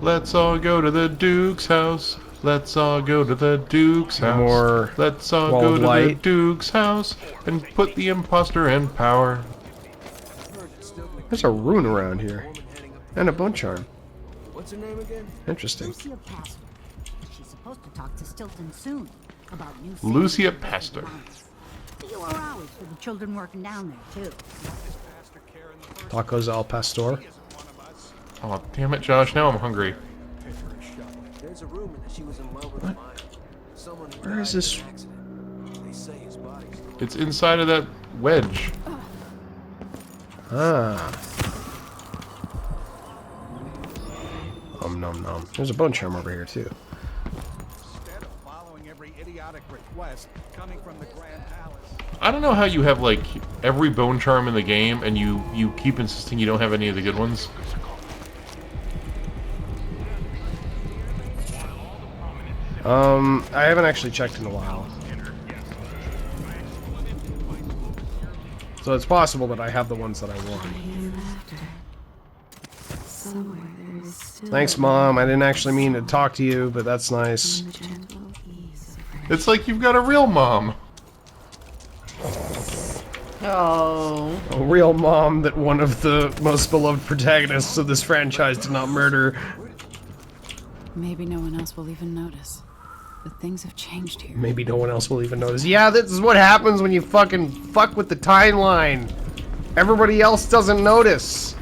Let's all go to the Duke's house. Let's all go to the Duke's house. More Let's all wall go of to light. the Duke's house and put the imposter in power. There's a rune around here. And a Bonecharm. What's her name again? Interesting. Lucia Pastor. She's supposed to talk to Stilton soon about new Lucia savings Pastor. fewer hours for the children working down there, too. Tacos al pastor. Oh, damn it, Josh. Now I'm hungry. There's a rumor that she was in love with a miner. Someone who Where is died in this? an accident. They say his body's still It's inside of that wedge. Ah. Nom nom. There's a Bonecharm over here too. Instead of following every idiotic request coming from the Grand Palace. I don't know how you have, like, every Bonecharm in the game and you keep insisting you don't have any of the good ones. I haven't actually checked in a while. So it's possible that I have the ones that I want. Thanks, Mom. I didn't actually mean to talk to you, but that's nice. It's like you've got a real mom. Oh. A real mom that one of the most beloved protagonists of this franchise did not murder. Maybe no one else will even notice. But things have changed here. Maybe no one else will even notice. Yeah, this is what happens when you fucking fuck with the timeline. Everybody else doesn't notice.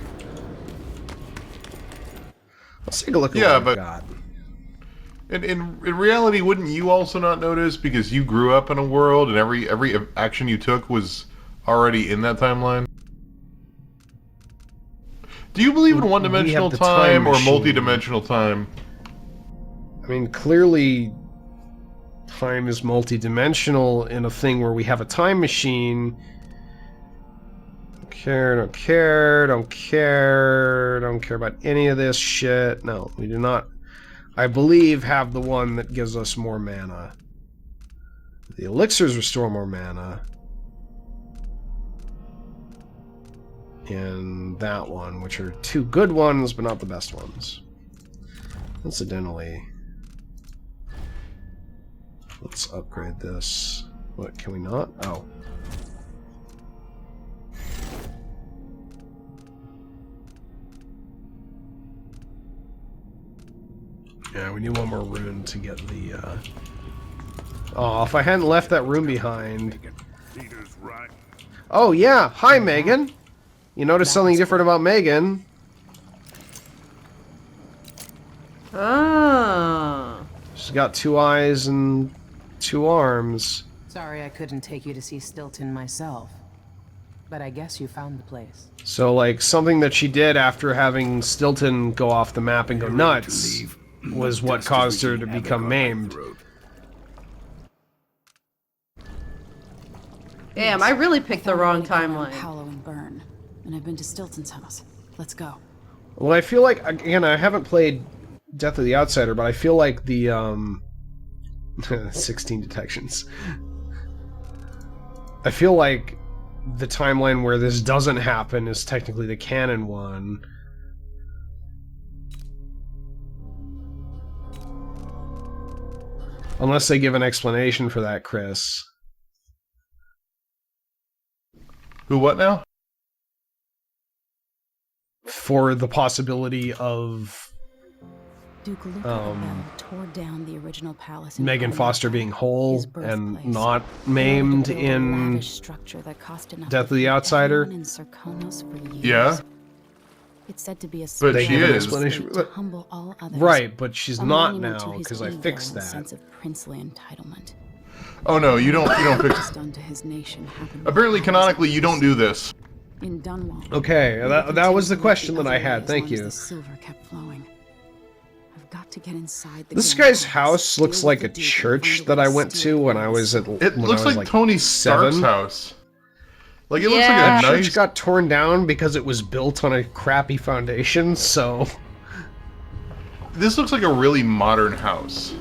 Let's take a look at Yeah, what but we've got. In reality, wouldn't you also not notice because you grew up in a world and every action you took was already in that timeline? Do you believe in one-dimensional the time time or machine. multi-dimensional time? I mean, clearly, time is multi-dimensional in a thing where we have a time machine. Don't care about any of this shit. No, we do not, I believe, have the one that gives us more mana. The elixirs restore more mana. And that one, which are two good ones, but not the best ones. Incidentally, let's upgrade this. What, can we not? Oh. Yeah, we need one more rune to get the, Oh, if I hadn't left that room behind... Oh, yeah! Hi, Megan! You noticed something different about Megan? Ah. She's got 2 eyes and 2 arms. Sorry I couldn't take you to see Stilton myself. But I guess you found the place. So, like, something that she did after having Stilton go off the map and go nuts was what caused her to become maimed. Damn, I really picked the wrong timeline. Hollow and burn. And I've been to Stilton's house. Let's go. Well, I feel like, again, I haven't played Death of the Outsider, but I feel like the, 16 detections. I feel like the timeline where this doesn't happen is technically the canon one. Unless they give an explanation for that, Chris. Who what now? For the possibility of Duke Luca tore down the original palace in Megan Foster being whole and not maimed in Death of the Outsider. Yeah. It's said to be a But she is. to humble all others. Right, but she's A not monument to now his because I ego fixed and that. sense of princely entitlement. Oh no, you don't fix What's done to his nation happened Apparently, canonically, you don't do this. in Dunwall. Okay, that was the question that I had. Thank you. The silver kept flowing. I've got to get inside the This Grand guy's Palace, house looks deal like with a the Duke, and church find a that way I to went steal to when I the was at. It when looks I was like Tony Stark's 7. house. Like, it looks Yeah. like a The nice... church got torn down because it was built on a crappy foundation, so... This looks like a really modern house.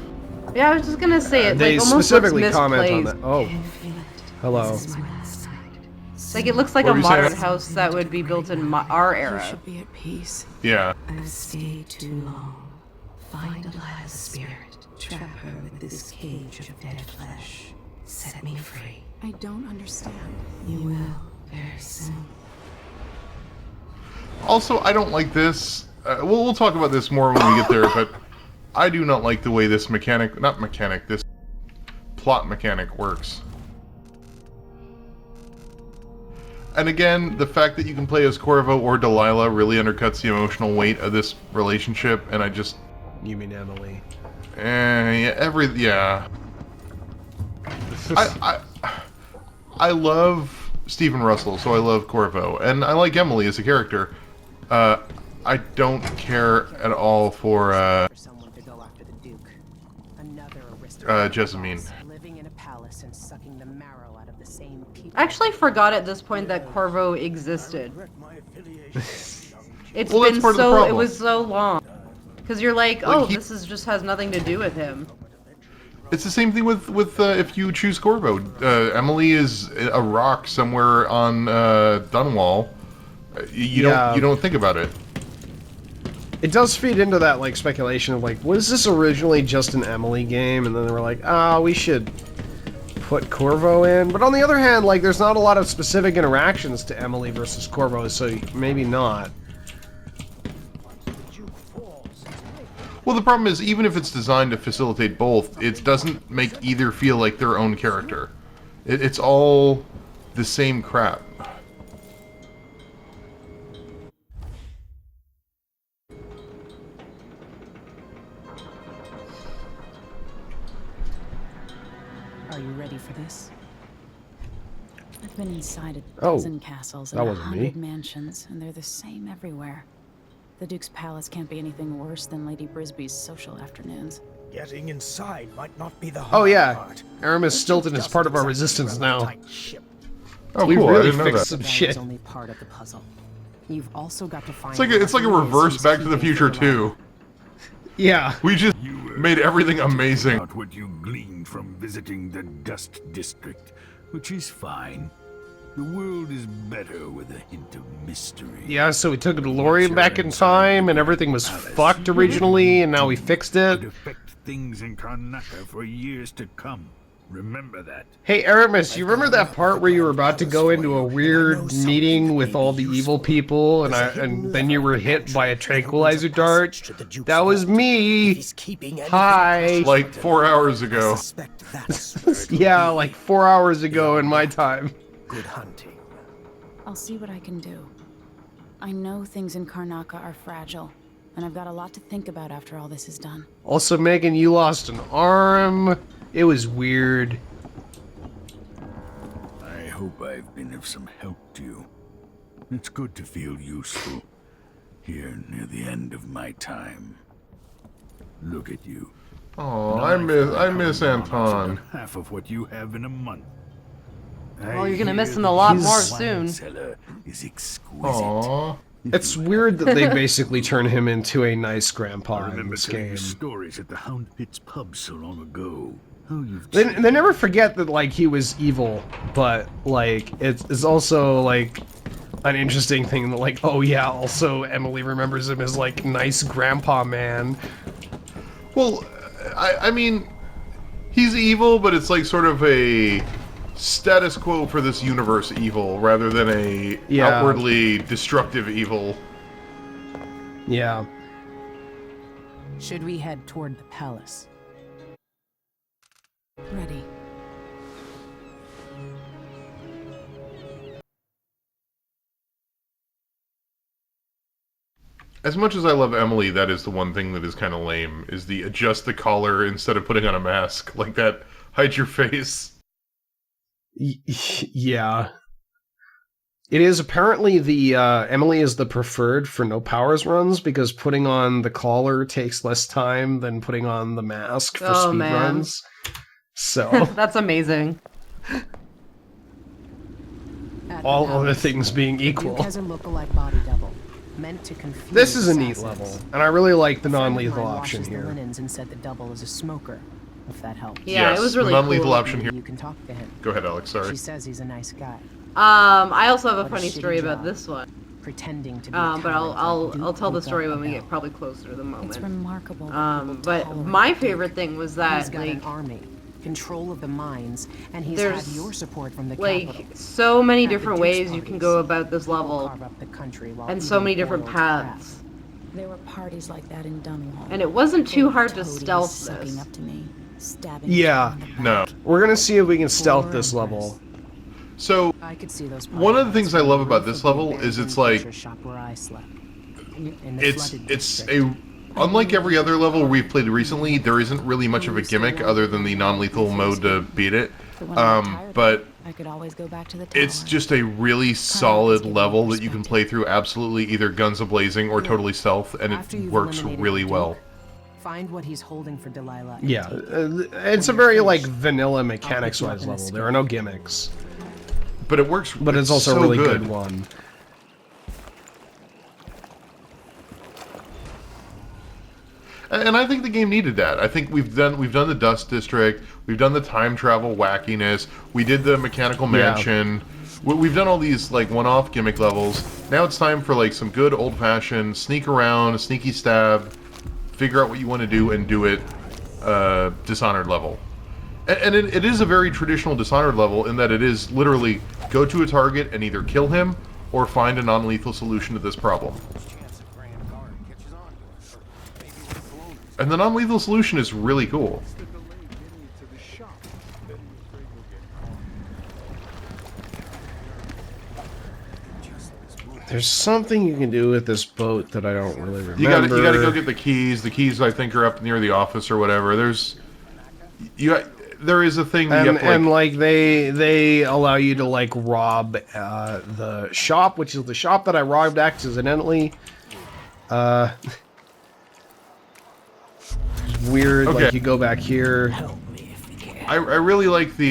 Yeah, I was just gonna say it. They like, almost specifically looks comment on misplaced. that. Oh. Hello. Like it looks like What a were you saying? modern house that would be built in our You era. should be at peace. Yeah. I've stayed too long. Find Delilah's spirit. Trap her with this cage of dead flesh. Set me free. I don't understand. You will very soon. Also, I don't like this. We'll talk about this more when we get there, but I do not like the way this this plot mechanic works. And again, the fact that you can play as Corvo or Delilah really undercuts the emotional weight of this relationship, and I just... You mean Emily? Yeah. I love Stephen Russell, so I love Corvo, and I like Emily as a character. I don't care at all for someone to go after the Duke. Another aristocrat Jessamine. living in a palace and sucking the marrow out of the same people. I actually forgot at this point that Corvo existed. It's Well, that's been part of the so, it problem. was so long. Because you're like, oh, this is just has nothing to do with him. It's the same thing with if you choose Corvo. Emily is a rock somewhere on Dunwall. You don't think about it. It does feed into that like speculation of like, was this originally just an Emily game? And then they were like, we should put Corvo in. But on the other hand, like, there's not a lot of specific interactions to Emily versus Corvo, so maybe not. Well, the problem is, even if it's designed to facilitate both, it doesn't make either feel like their own character. It's all the same crap. Are you ready for this? I've been inside a Oh, dozen castles and that a wasn't me. 100 mansions, and they're the same everywhere. The Duke's palace can't be anything worse than Lady Brisby's social afternoons. Getting inside might not be the Oh hard yeah, part. Aramis Stilton is Just part of our exactly resistance run a now. tight ship. Oh, We cool! I really didn't know fixed that. some That shit. is only part of the puzzle. You've also got to find. It's like a reverse Back to the Future too. Yeah. We just made everything amazing. About what you gleaned from visiting the Dust District, which is fine. The world is better with a hint of mystery. Yeah, so we took a DeLorean back in time, and everything was fucked originally, and now we fixed it. Could affect things in Karnaka for years to come. Remember that. Hey, Aramis, you remember that part where you were about to go into a weird meeting with all the evil people, and then you were hit by a tranquilizer dart? That was me! Hi! Like 4 hours ago. Yeah, like 4 hours ago in my time. Good hunting. I'll see what I can do. I know things in Karnaka are fragile, and I've got a lot to think about after all this is done. Also, Megan, you lost an arm. It was weird. I hope I've been of some help to you. It's good to feel useful here near the end of my time. Look at you. Oh, I miss Anton. Half of what you have in a month. Well, you're gonna miss him a lot more soon. Cellar is exquisite. Aww. It's weird that they basically turn him into a nice grandpa I in remember this telling game. you stories at the Hound Pits pub so long ago. How you've They never forget that, like, he was evil, but, like, it's also, like, an interesting thing that, like, oh yeah, also Emily remembers him as, like, nice grandpa man. Well, I mean, he's evil, but it's like sort of a status quo for this universe evil, rather than a outwardly destructive evil. Yeah. Should we head toward the palace? Ready. As much as I love Emily, that is the one thing that is kind of lame, is the adjust the collar instead of putting on a mask. Like that, hide your face. Yeah. It is apparently the, Emily is the preferred for no powers runs, because putting on the collar takes less time than putting on the mask for speed runs. So. That's amazing. All other things being equal. Duke has a lookalike body double, meant to confuse This is a neat assassins. level, and I really like the A friend of non-lethal mine option washes the here. linens and said the double is a smoker, if that helps. Yeah, it was really non-lethal cool. option here. You can talk to him. Go ahead, Alex, sorry. She says he's a nice guy. I also have a What a funny shitty story about job. this one. pretending to be. But I'll tell the story when we get probably closer to the moment. It's remarkable. But my favorite thing was that he's got an army, control of the mines, and he's there's had your support from the like capital. so many different ways you can go about this level, Carve up the country while and so eating many different boiled paths. There were parties like that in Dunwall. And it wasn't too hard to Toadies stealth sucking this. up to me, stabbing Yeah. me in the No. back. We're gonna see if we can stealth this level. So, I could see those one of the parties things I love about from this the level roof is of it's the like, butcher shop where I slept. In the it's flooded it's district. unlike every other level we've played recently, there isn't really much of a gimmick other than the non-lethal mode to beat it. But when I got tired But of it, I could always go back to the tower. it's just a really solid level that you can play through absolutely either guns a-blazing or totally stealth, and After it you've works eliminated really the well. Duke, find what he's holding for Delilah. and Yeah, take it. it's a very like vanilla mechanics-wise level. There are no gimmicks, But it works. but it's also so a really good one. And I think the game needed that. I think we've done the Dust District, we've done the time travel wackiness, we did the mechanical mansion. We've done all these like one-off gimmick levels. Now it's time for like some good old-fashioned sneak around, sneaky stab, figure out what you want to do and do it. Dishonored level, and it is a very traditional Dishonored level in that it is literally go to a target and either kill him or find a non-lethal solution to this problem. And the non-lethal solution is really cool. There's something you can do with this boat that I don't really remember. You gotta go get the keys. The keys I think are up near the office or whatever. There is a thing that you have to, and like they allow you to like rob the shop, which is the shop that I robbed accidentally. Weird. Okay. Like you go back here. I really like the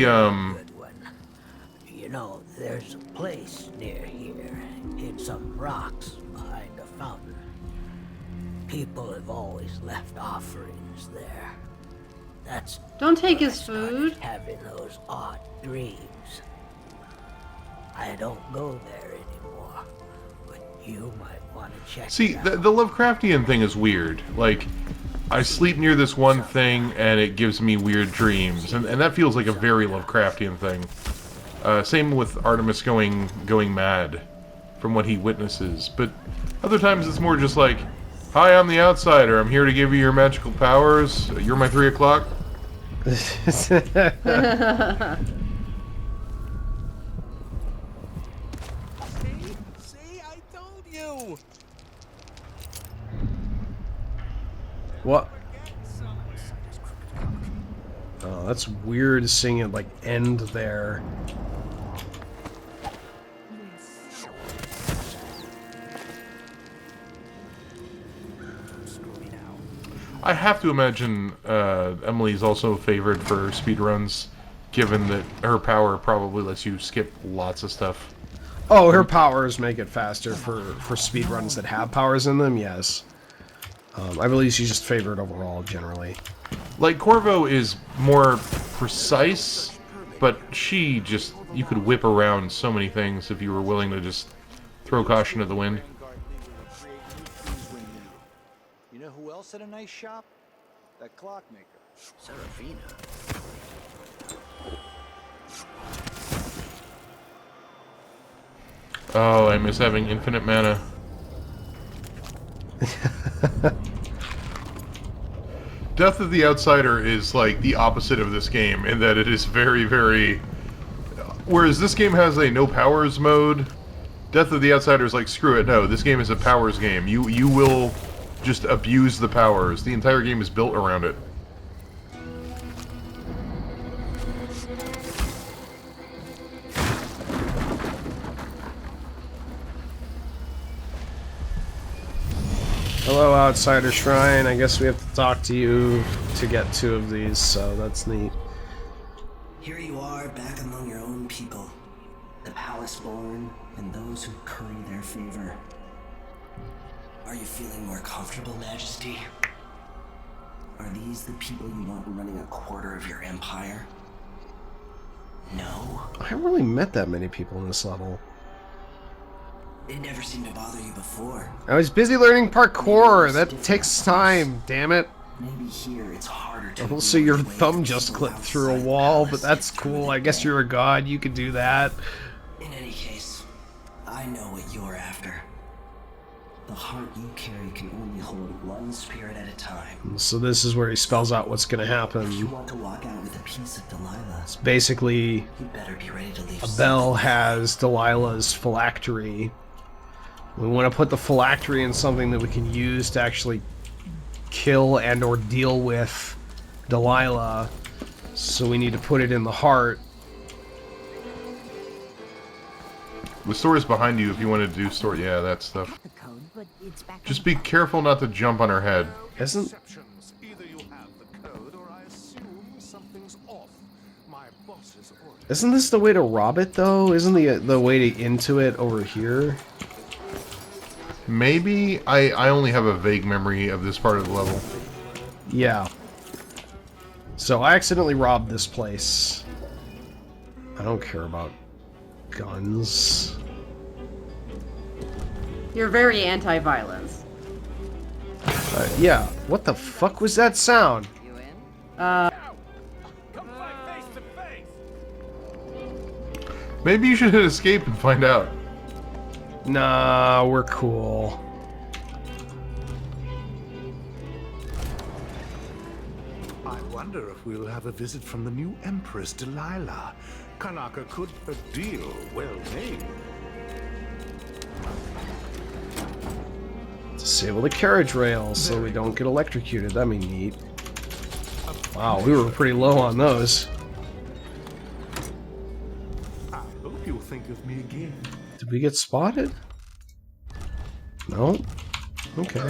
You know, there's a place near here, in some rocks behind a fountain. People have always left offerings there. That's Don't take his when I started food. having those odd dreams. I don't go there anymore, but you might want to check See, it out. the Lovecraftian thing is weird. Like, I sleep near this one thing, and it gives me weird dreams, and that feels like a very Lovecraftian thing. Same with Artemis going mad from what he witnesses, but other times it's more just like, "Hi, I'm the Outsider. I'm here to give you your magical powers. You're my 3 o'clock." See, I told you. What? Oh, that's weird seeing it like end there. I have to imagine Emily's also favored for speedruns, given that her power probably lets you skip lots of stuff. Oh, her powers make it faster for speedruns that have powers in them, yes. I believe she's just favored overall, generally. Like, Corvo is more precise, but she just... You could whip around so many things if you were willing to just throw caution to the wind. You know who else had a nice shop? That clockmaker. Serafina. Oh, I miss having infinite mana. Death of the Outsider is like the opposite of this game in that it is very, very... Whereas this game has a no powers mode, Death of the Outsider is like, screw it, no, this game is a powers game. You will just abuse the powers. The entire game is built around it. Hello, Outsider Shrine. I guess we have to talk to you to get 2 of these, so that's neat. Here you are, back among your own people. The palace-born, and those who curry their favor. Are you feeling more comfortable, Majesty? Are these the people you want running a quarter of your empire? No? I haven't really met that many people in this level. It never seemed to bother you before. I was busy learning parkour. That takes time, damn it. Maybe here it's harder to. Also, your thumb just clipped through a wall, but that's cool. I guess you're a god. You could do that. In any case, I know what you're after. The heart you carry can only hold one spirit at a time. So this is where he spells out what's going to happen. If you want to walk out with a piece of Delilah, it's basically you better be ready to leave. Abel has Delilah's phylactery. We want to put the phylactery in something that we can use to actually kill and or deal with Delilah. So we need to put it in the heart. The store is behind you if you want to do store. Yeah, that stuff. Just be careful not to jump on her head. Isn't... Isn't this the way to rob it, though? Isn't the way to into it over here? Maybe. I only have a vague memory of this part of the level. Yeah. So I accidentally robbed this place. I don't care about guns. You're very anti-violence. Yeah. What the fuck was that sound? Maybe you should hit escape and find out. Nah, we're cool. I wonder if we'll have a visit from the new Empress Delilah. Karnaca could a deal well made. Disable the carriage rails so we don't get electrocuted. That'd be neat. Wow, we were pretty low on those. I hope you'll think of me again. Did we get spotted? No? Okay.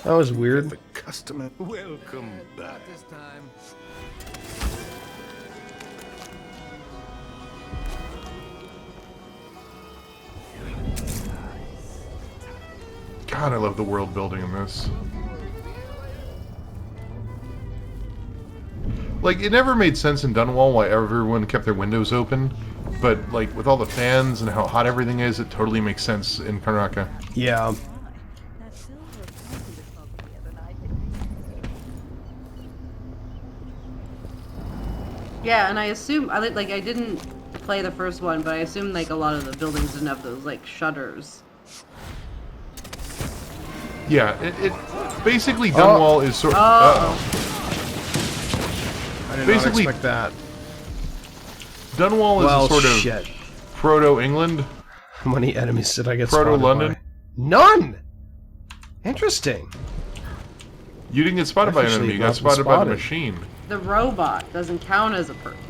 That was weird. The customer, welcome back. This time. God, I love the world building in this. Like, it never made sense in Dunwall why everyone kept their windows open, but, like, with all the fans and how hot everything is, it totally makes sense in Karnaca. Yeah. Yeah, and I assume I didn't play the first one, but I assume like a lot of the buildings didn't have those like shutters. Yeah, it basically Dunwall is sort of. I did basically, not expect that. Dunwall is a sort of proto-England. How many enemies did I get? Proto-London. None. Interesting. You didn't get spotted by an enemy. You got spotted by the machine. The robot doesn't count as a person.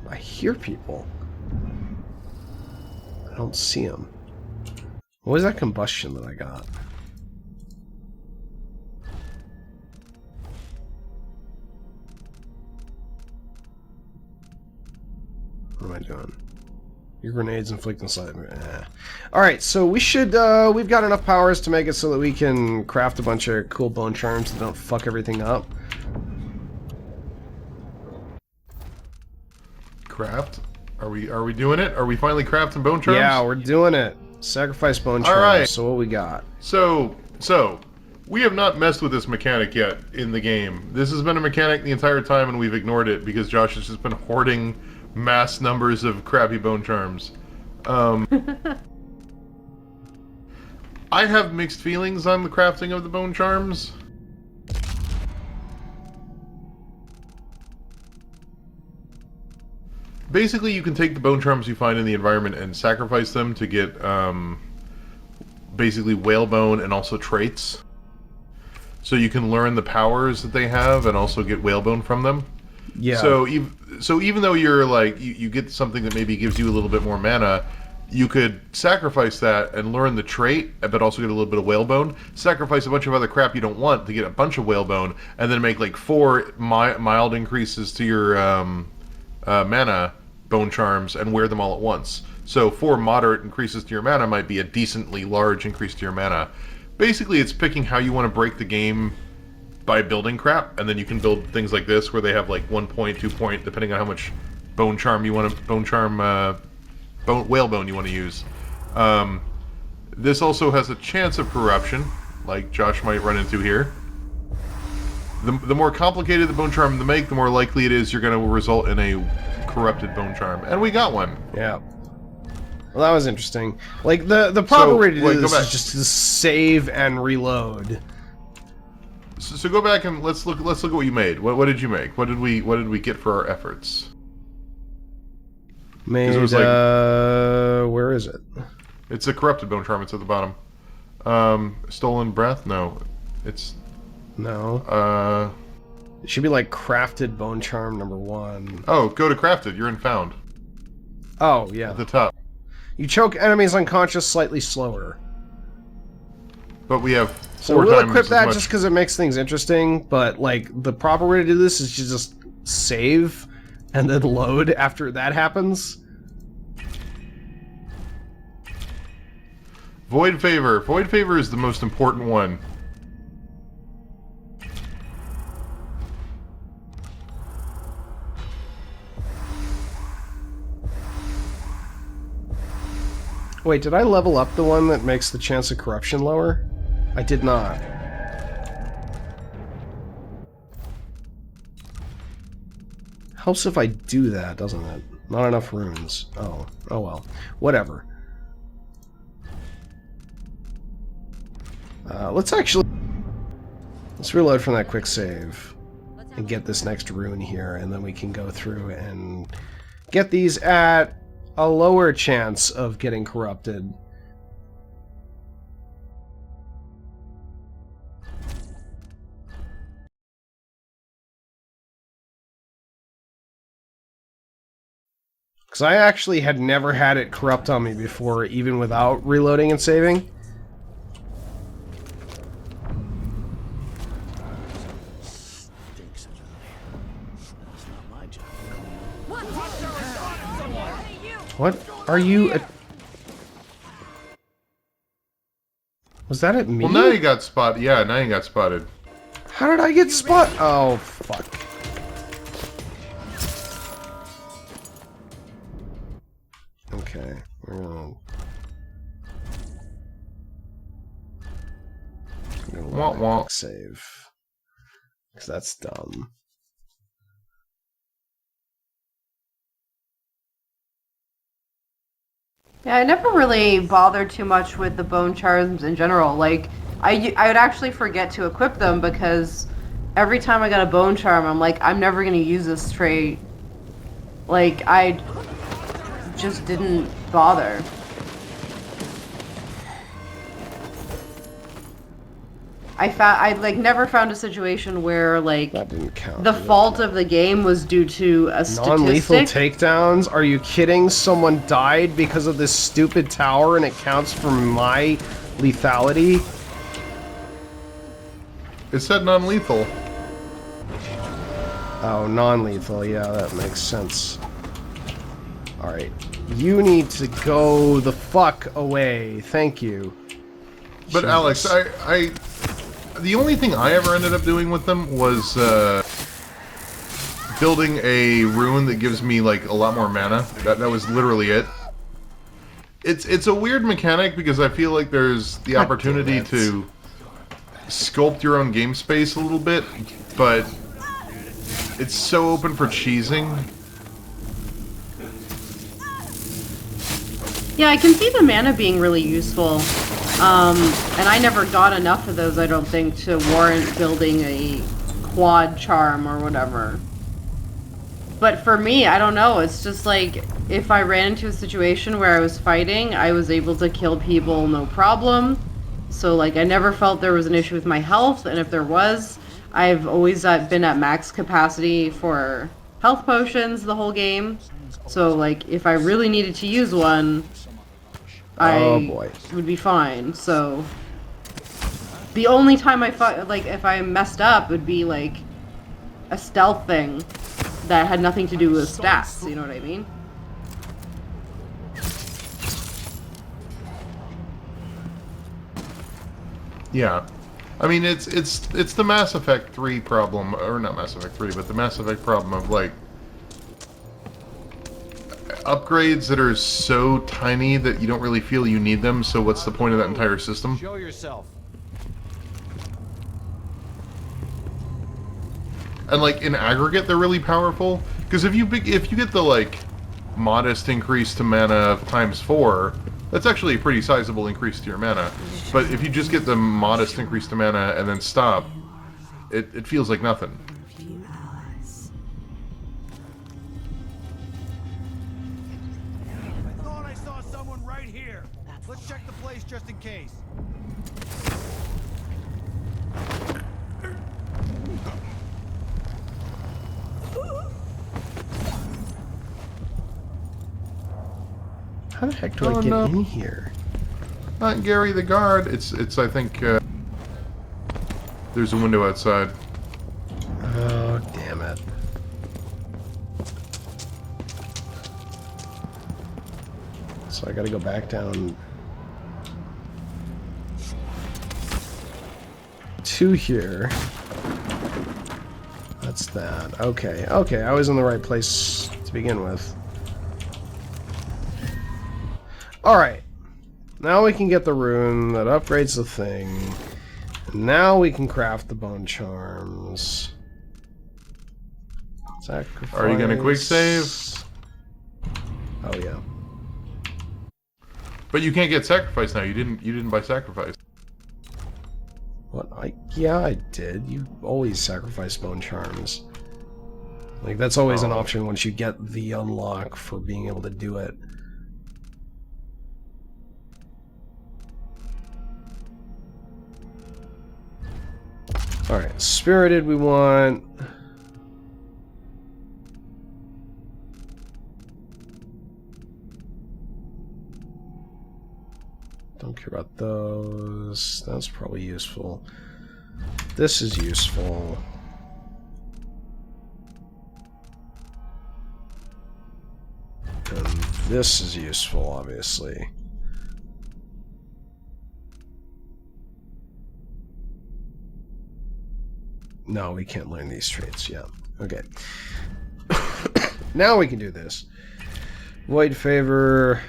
I hear people. I don't see them. What was that combustion that I got? What am I doing? Your grenades inflicting slight. Alright, so we should, we've got enough powers to make it so that we can craft a bunch of cool bone charms that don't fuck everything up. Craft? Are we doing it? Are we finally crafting bone charms? Yeah, we're doing it. Sacrifice bone charms. Alright. So what we got? So, we have not messed with this mechanic yet in the game. This has been a mechanic the entire time and we've ignored it because Josh has just been hoarding mass numbers of crappy bone charms. I have mixed feelings on the crafting of the bone charms. Basically, you can take the bone charms you find in the environment and sacrifice them to get basically whalebone and also traits. So you can learn the powers that they have and also get whalebone from them. Yeah. So even though you're like you get something that maybe gives you a little bit more mana, you could sacrifice that and learn the trait, but also get a little bit of whalebone. Sacrifice a bunch of other crap you don't want to get a bunch of whalebone, and then make like 4 mild increases to your mana bone charms and wear them all at once. So 4 moderate increases to your mana might be a decently large increase to your mana. Basically, it's picking how you want to break the game by building crap, and then you can build things like this where they have like 1 point, 2 point, depending on how much bone charm you want to whale bone you want to use. This also has a chance of corruption, like Josh might run into here. The more complicated the bone charm to make, the more likely it is you're going to result in a corrupted bone charm, and we got one. Yeah. Well, that was interesting. Like the proper way to do this is just to save and reload. So go back and let's look at what you made. What did you make? What did we get for our efforts? Made, where is it? It's a corrupted bone charm. It's at the bottom. Stolen breath? No. It's... No. It should be like crafted bone charm #1. Oh, go to crafted. You're in found. Oh, yeah. At the top. You choke enemies unconscious slightly slower. But we have 4 so we'll times equip that as much. just because it makes things interesting, but like the proper way to do this is to just save and then load after that happens. Void Favor. Void Favor is the most important one. Wait, did I level up the one that makes the chance of corruption lower? I did not. Helps if I do that, doesn't it? Not enough runes. Oh well. Whatever. Let's reload from that quick save and get this next rune here, and then we can go through and get these at a lower chance of getting corrupted. Because I actually had never had it corrupt on me before, even without reloading and saving. What are you? Was that at me? Well, now you got spotted. Yeah, now you got spotted. How did I get spot? Oh, fuck. Okay. We're gonna save. Because that's dumb. Yeah, I never really bothered too much with the bone charms in general. Like, I would actually forget to equip them because every time I got a bone charm, I'm like, I'm never going to use this trait. Like, I just didn't bother. I like never found a situation where like that didn't count. The fault of the game was due to a non-lethal statistic. takedowns? Are you kidding? Someone died because of this stupid tower and it counts for my lethality? It said non-lethal. Oh, non-lethal. Yeah, that makes sense. Alright. You need to go the fuck away. Thank you. But Jesus. Alex, I the only thing I ever ended up doing with them was building a rune that gives me like a lot more mana. That was literally it. It's a weird mechanic because I feel like there's the opportunity to sculpt your own game space a little bit, but it's so open for cheesing. Yeah, I can see the mana being really useful. And I never got enough of those, I don't think, to warrant building a quad charm or whatever. But for me, I don't know, it's just like, if I ran into a situation where I was fighting, I was able to kill people no problem. So, like, I never felt there was an issue with my health, and if there was, I've always been at max capacity for health potions the whole game. So, like, if I really needed to use one, I would be fine. So the only time I fought, like, if I messed up, would be like a stealth thing that had nothing to do with stats. You know what I mean? Yeah. I mean, it's the Mass Effect 3 problem, or not Mass Effect 3, but the Mass Effect problem of like upgrades that are so tiny that you don't really feel you need them. So what's the point of that entire system? Show yourself. And like in aggregate, they're really powerful because if you get the like modest increase to mana times 4, that's actually a pretty sizable increase to your mana. But if you just get the modest increase to mana and then stop, it feels like nothing. I thought I saw someone right here. Let's check the place just in case. How the heck do I get in here? Not Gary the guard. It's I think there's a window outside. Oh, damn it. So I gotta go back down to here. That's that. Okay, okay, I was in the right place to begin with. Alright. Now we can get the rune that upgrades the thing. Now we can craft the Bonecharms. Sacrifice. Are you gonna quick save? Oh yeah. But you can't get sacrifice now. You didn't buy sacrifice. What? Yeah, I did. You always sacrifice Bonecharms. Like that's always an option once you get the unlock for being able to do it. Alright, spirited we want. Don't care about those. That's probably useful. This is useful. And this is useful, obviously. No, we can't learn these traits yet. Okay. Now we can do this. Void favor.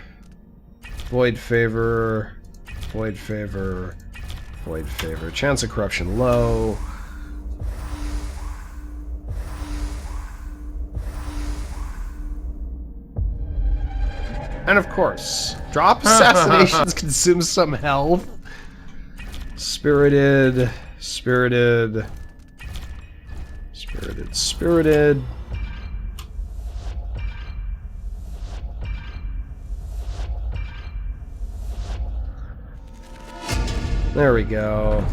Void favor. Void favor. Void favor. Chance of corruption low. And of course, drop assassinations consumes some health. Spirited. Spirited. Spirited, spirited. There we go.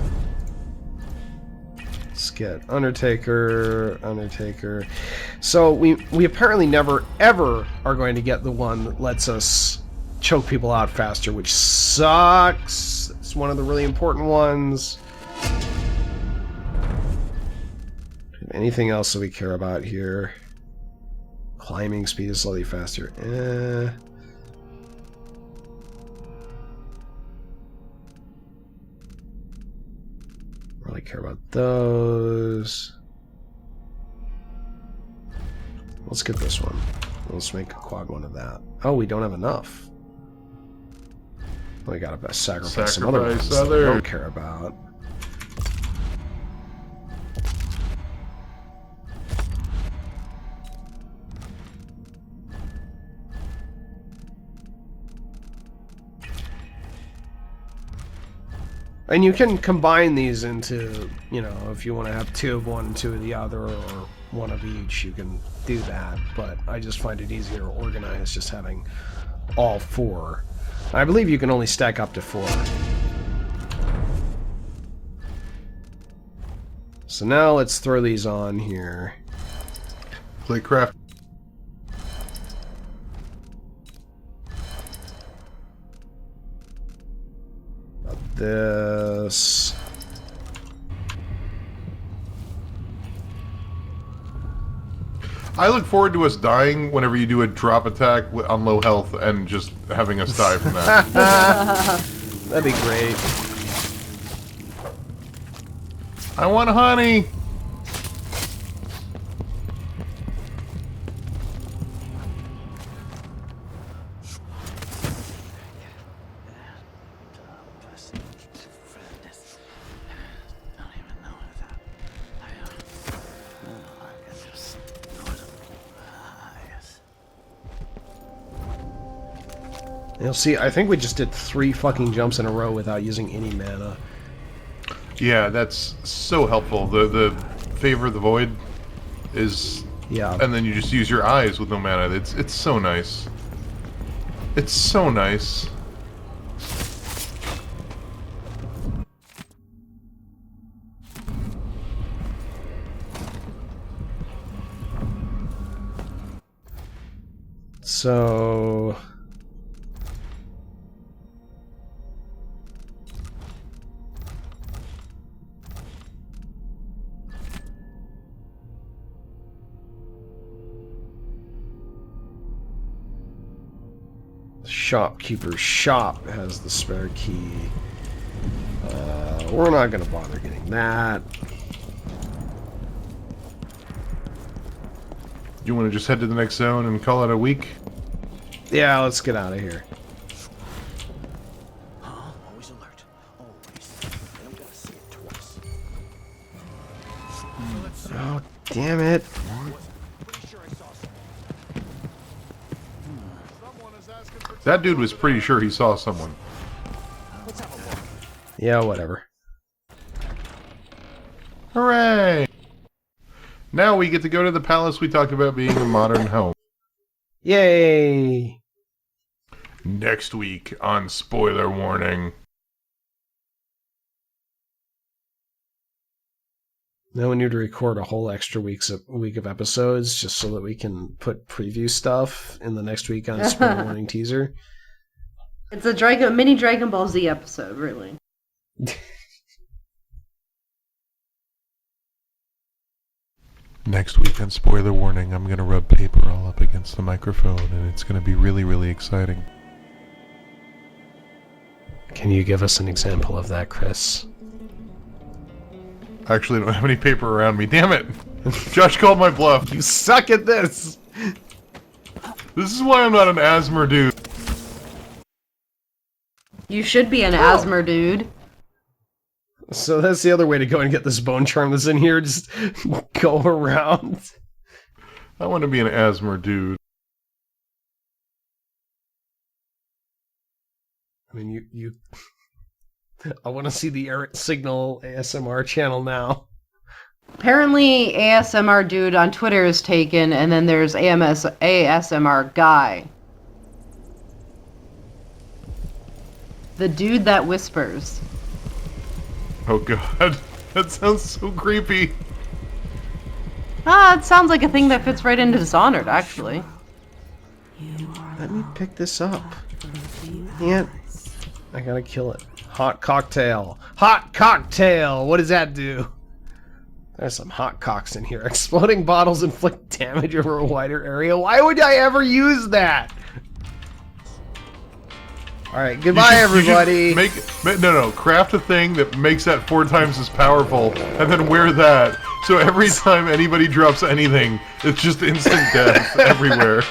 Let's get Undertaker, Undertaker. So we apparently never ever are going to get the one that lets us choke people out faster, which sucks. It's one of the really important ones. Anything else that we care about here? Climbing speed is slightly faster. Really care about those. Let's get this one. Let's make a quad one of that. Oh, we don't have enough. We gotta sacrifice some other ones that we don't care about. And you can combine these into, you know, if you want to have 2 of one and 2 of the other, or 1 of each, you can do that. But I just find it easier to organize just having all 4. I believe you can only stack up to 4. So now let's throw these on here. Play craft. This. I look forward to us dying whenever you do a drop attack on low health and just having us die from that. That'd be great. I want honey! You'll see, I think we just did 3 fucking jumps in a row without using any mana. Yeah, that's so helpful. The Favor of the Void is... Yeah. And then you just use your eyes with no mana. It's so nice. It's so nice. So... Shopkeeper's shop has the spare key. We're not gonna bother getting that. You want to just head to the next zone and call it a week? Yeah, let's get out of here. Always alert. Always. I don't gotta see it twice. Oh, damn it. That dude was pretty sure he saw someone. Yeah, whatever. Hooray! Now we get to go to the palace we talked about being a modern home. Yay! Next week on Spoiler Warning. Now we need to record a whole extra week of episodes just so that we can put preview stuff in the next week on Spoiler Warning teaser. It's a mini Dragon Ball Z episode, really. Next week on Spoiler Warning, I'm going to rub paper all up against the microphone, and it's going to be really, really exciting. Can you give us an example of that, Chris? I actually don't have any paper around me. Damn it! Josh called my bluff. You suck at this! This is why I'm not an Asmer dude. You should be an Asmer dude. So that's the other way to go and get this Bonecharm that's in here. Just go around. I want to be an Asmer dude. I mean, you I want to see the Eric Signal ASMR channel now. Apparently, ASMR dude on Twitter is taken, and then there's ASMR guy. The dude that whispers. Oh god, that sounds so creepy. Ah, it sounds like a thing that fits right into Dishonored, actually. Let me pick this up. Yeah, I gotta kill it. Hot cocktail. Hot cocktail! What does that do? There's some hot cocks in here. Exploding bottles inflict damage over a wider area. Why would I ever use that? Alright, goodbye everybody! Craft a thing that makes that 4 times as powerful, and then wear that. So every time anybody drops anything, it's just instant death everywhere.